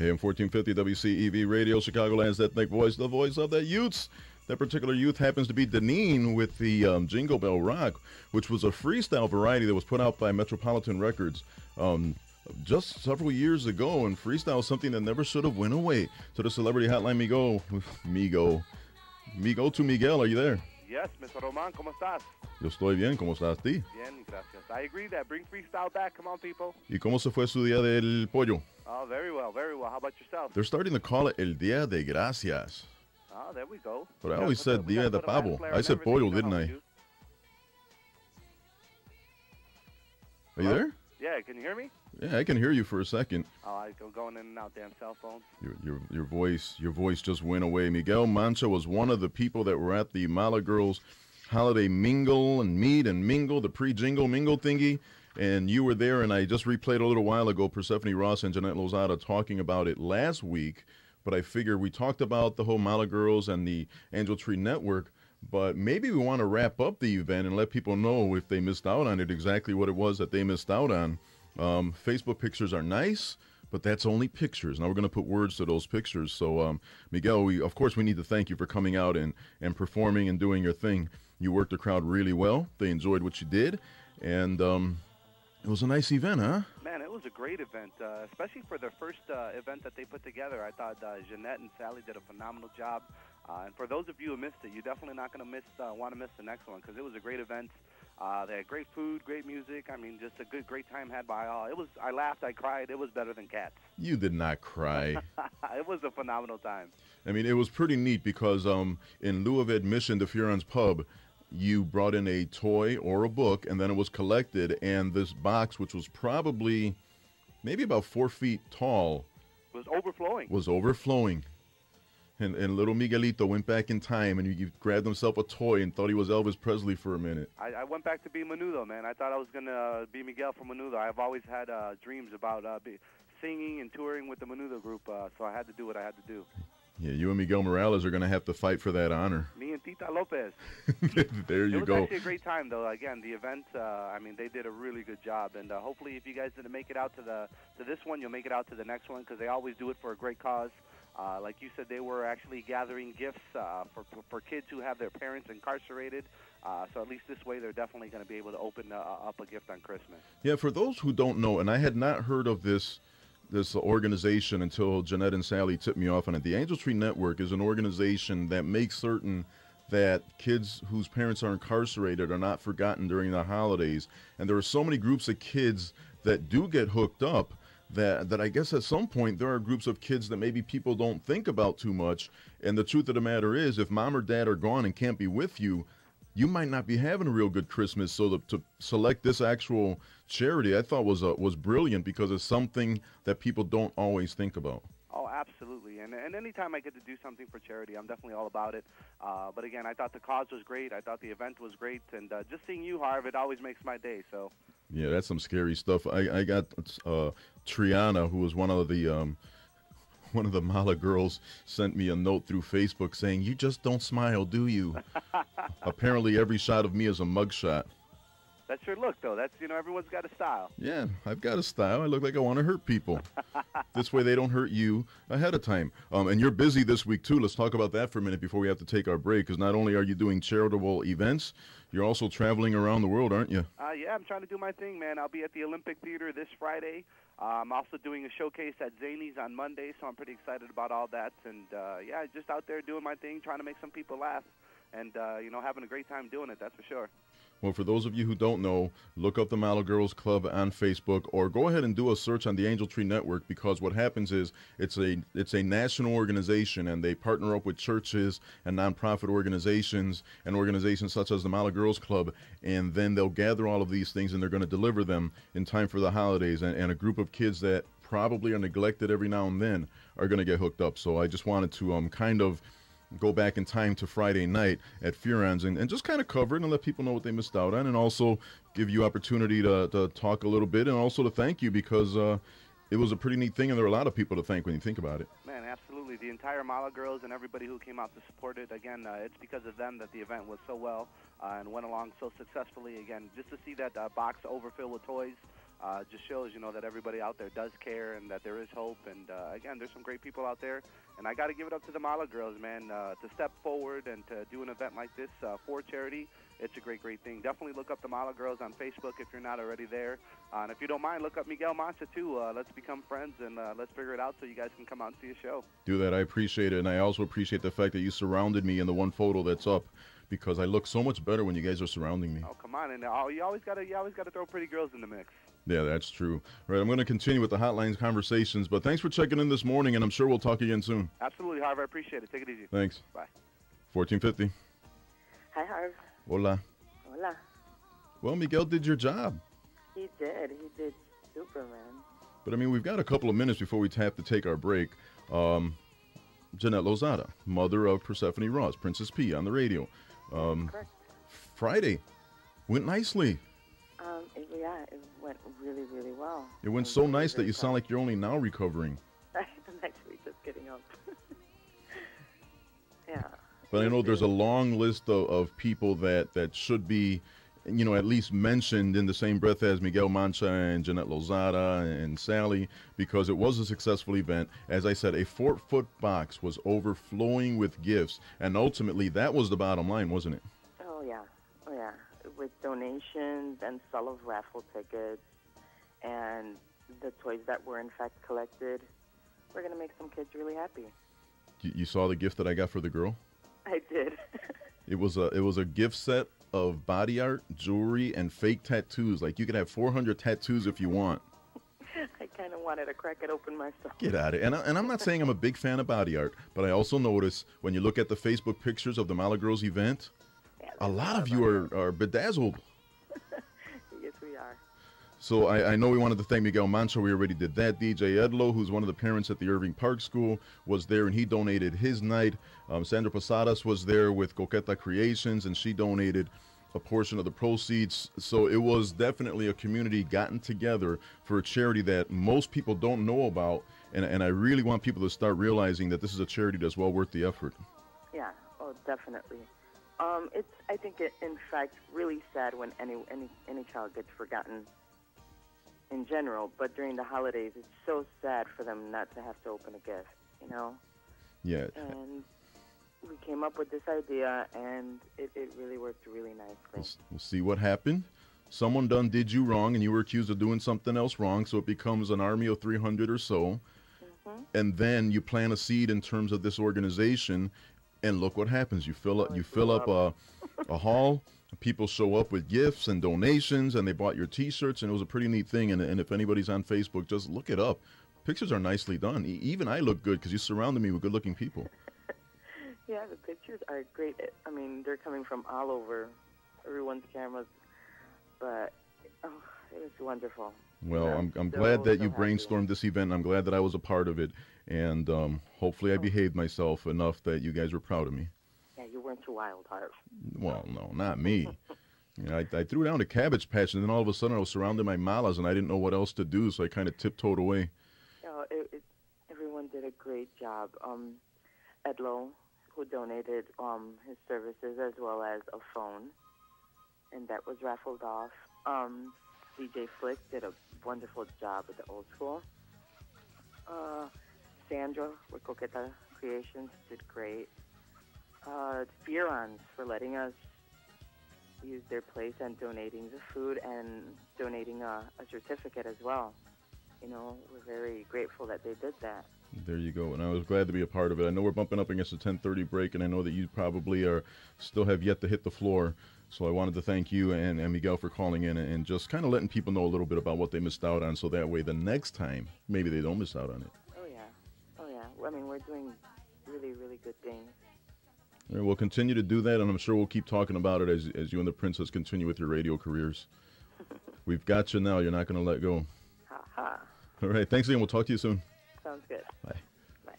AM 1450 WCEV Radio, Chicagoland's ethnic voice, the voice of the youths. That particular youth happens to be Deneen with the Jingle Bell Rock, which was a freestyle variety that was put out by Metropolitan Records just several years ago. And freestyle is something that never should have went away. To the celebrity hotline, Migo to Miguel, are you there? Yes, Mr. Roman, ¿cómo estás? Yo estoy bien, ¿cómo estás tú? Bien, gracias. I agree that bring freestyle back. Come on, people. ¿Y cómo se fue su día del pollo? Oh, very well, very well. How about yourself? They're starting to call it El Día de Gracias. Oh, there we go. But I always said Día de Pavo. I said pollo, didn't I? Are you there? Yeah, can you hear me? Yeah, I can hear you for a second. Oh, I go going in and out, damn cell phones. Your voice just went away. Miguel Mancha was one of the people that were at the Mala Girls holiday mingle and meet and mingle, the pre-jingle mingle thingy, and you were there, and I just replayed a little while ago Persephone Ross and Jeanette Lozada talking about it last week, but I figured we talked about the whole Mala Girls and the Angel Tree Network, but maybe we want to wrap up the event and let people know if they missed out on it, exactly what it was that they missed out on. Facebook pictures are nice, but that's only pictures. Now we're going to put words to those pictures. So, Miguel, of course, we need to thank you for coming out and performing and doing your thing. You worked the crowd really well. They enjoyed what you did. And it was a nice event, huh? Man, it was a great event, especially for their first event that they put together. I thought Jeanette and Sally did a phenomenal job. And for those of you who missed it, you're definitely not going to want to miss the next one because it was a great event. They had great food, great music. I mean, just a great time had by all. I laughed, I cried. It was better than Cats. You did not cry. It was a phenomenal time. I mean, it was pretty neat because in lieu of admission to Furon's Pub, you brought in a toy or a book, and then it was collected, and this box, which was probably maybe about 4 feet tall, was overflowing. And little Miguelito went back in time, and you grabbed himself a toy and thought he was Elvis Presley for a minute. I went back to being Menudo, man. I thought I was going to be Miguel from Menudo. I've always had dreams about singing and touring with the Menudo group, so I had to do what I had to do. Yeah, you and Miguel Morales are going to have to fight for that honor. Me and Tita Lopez. There you go. It was actually a great time, though. Again, the event, I mean, they did a really good job. And hopefully, if you guys didn't make it out to this one, you'll make it out to the next one because they always do it for a great cause. Like you said, they were actually gathering gifts for kids who have their parents incarcerated. So at least this way, they're definitely going to be able to open up a gift on Christmas. Yeah, for those who don't know, and I had not heard of this organization until Jeanette and Sally tipped me off on it. The Angel Tree Network is an organization that makes certain that kids whose parents are incarcerated are not forgotten during the holidays. And there are so many groups of kids that do get hooked up that I guess at some point there are groups of kids that maybe people don't think about too much. And the truth of the matter is, if mom or dad are gone and can't be with you, you might not be having a real good Christmas. So to select this actual charity, I thought was brilliant because it's something that people don't always think about. Oh, absolutely. And anytime I get to do something for charity, I'm definitely all about it. But again, I thought the cause was great. I thought the event was great. And just seeing you, Harv, it always makes my day. So. Yeah, that's some scary stuff. I got Triana, who was one of the Mala girls, sent me a note through Facebook saying, "You just don't smile, do you?" Apparently, every shot of me is a mugshot. That's your look, though. That's, everyone's got a style. Yeah, I've got a style. I look like I want to hurt people. This way they don't hurt you ahead of time. And you're busy this week, too. Let's talk about that for a minute before we have to take our break, because not only are you doing charitable events, you're also traveling around the world, aren't you? Yeah, I'm trying to do my thing, man. I'll be at the Olympic Theater this Friday. I'm also doing a showcase at Zany's on Monday, so I'm pretty excited about all that. And, yeah, just out there doing my thing, trying to make some people laugh. And, having a great time doing it, that's for sure. Well, for those of you who don't know, look up the Mala Girls Club on Facebook, or go ahead and do a search on the Angel Tree Network, because what happens is it's a national organization, and they partner up with churches and nonprofit organizations and organizations such as the Mala Girls Club, and then they'll gather all of these things and they're going to deliver them in time for the holidays, and a group of kids that probably are neglected every now and then are going to get hooked up. So I just wanted to kind of go back in time to Friday night at Furon's and just kind of cover it and let people know what they missed out on, and also give you opportunity to talk a little bit, and also to thank you, because it was a pretty neat thing, and there are a lot of people to thank when you think about it. Man, absolutely. The entire Mala Girls and everybody who came out to support it. Again, it's because of them that the event was so well and went along so successfully. Again, just to see that box overfilled with toys, just shows, that everybody out there does care and that there is hope. And, again, there's some great people out there. And I got to give it up to the Mala girls, man, to step forward and to do an event like this for charity. It's a great, great thing. Definitely look up the Mala girls on Facebook if you're not already there. And if you don't mind, look up Miguel Mancha, too. Let's become friends, and let's figure it out so you guys can come out and see a show. Do that. I appreciate it. And I also appreciate the fact that you surrounded me in the one photo that's up, because I look so much better when you guys are surrounding me. Oh, come on. And you always gotta throw pretty girls in the mix. Yeah, that's true. All right, I'm going to continue with the hotlines conversations, but thanks for checking in this morning, and I'm sure we'll talk again soon. Absolutely, Harv. I appreciate it. Take it easy. Thanks. Bye. 1450. Hi, Harv. Hola. Hola. Well, Miguel did your job. He did. He did super, man. But, I mean, we've got a couple of minutes before we have to take our break. Jeanette Lozada, mother of Persephone Ross, Princess P, on the radio. Correct. Friday went nicely. It went really, really well. It went so nice that you sound like you're only now recovering. I'm actually just getting up. Yeah. But I know there's a long list of people that should be, at least mentioned in the same breath as Miguel Mancha and Jeanette Lozada and Sally, because it was a successful event. As I said, a 4-foot box was overflowing with gifts, and ultimately that was the bottom line, wasn't it? Oh, yeah. With donations and sale of raffle tickets and the toys that were in fact collected, we're going to make some kids really happy. You saw the gift that I got for the girl? I did. It was a gift set of body art, jewelry, and fake tattoos. Like, you could have 400 tattoos if you want. I kind of wanted to crack it open myself. Get at it. And I'm not saying I'm a big fan of body art, but I also notice when you look at the Facebook pictures of the Mala Girls event, a lot of you are bedazzled. Yes, we are. So I know we wanted to thank Miguel Mancha. We already did that. DJ Edlo, who's one of the parents at the Irving Park School, was there, and he donated his night. Sandra Posadas was there with Coqueta Creations, and she donated a portion of the proceeds. So it was definitely a community gotten together for a charity that most people don't know about, and I really want people to start realizing that this is a charity that's well worth the effort. Yeah, oh, definitely. I think it, in fact, really sad when any child gets forgotten in general, but during the holidays, it's so sad for them not to have to open a gift, Yeah. And we came up with this idea, and it really worked really nicely. We'll see what happened. Someone did you wrong, and you were accused of doing something else wrong, so it becomes an army of 300 or so. Mm-hmm. And then you plant a seed in terms of this organization, and look what happens. You fill up a hall. People show up with gifts and donations, and they bought your T-shirts, and it was a pretty neat thing. And if anybody's on Facebook, just look it up. Pictures are nicely done. Even I look good because you surrounded me with good-looking people. Yeah, the pictures are great. I mean, they're coming from all over, everyone's cameras, but it was wonderful. Well, I'm glad that you brainstormed this event. I'm glad that I was a part of it, and hopefully I behaved myself enough that you guys were proud of me. Yeah, you weren't too wild, Harv. Well, no, not me. I threw down a cabbage patch, and then all of a sudden I was surrounded by malas, and I didn't know what else to do, so I kind of tiptoed away. Everyone did a great job. Edlo, who donated his services as well as a phone, and that was raffled off. DJ Flick did a wonderful job at the old school. Sandra with Coqueta Creations did great. Fearons for letting us use their place and donating the food and donating a certificate as well. We're very grateful that they did that. There you go, and I was glad to be a part of it. I know we're bumping up against the 10:30 break, and I know that you probably still have yet to hit the floor. So I wanted to thank you and Miguel for calling in and just kind of letting people know a little bit about what they missed out on, so that way the next time, maybe they don't miss out on it. Oh, yeah. I mean, we're doing really, really good things. And we'll continue to do that, and I'm sure we'll keep talking about it as you and the Princess continue with your radio careers. We've got you now. You're not going to let go. Ha-ha. All right. Thanks again. We'll talk to you soon. Sounds good. Bye. Bye.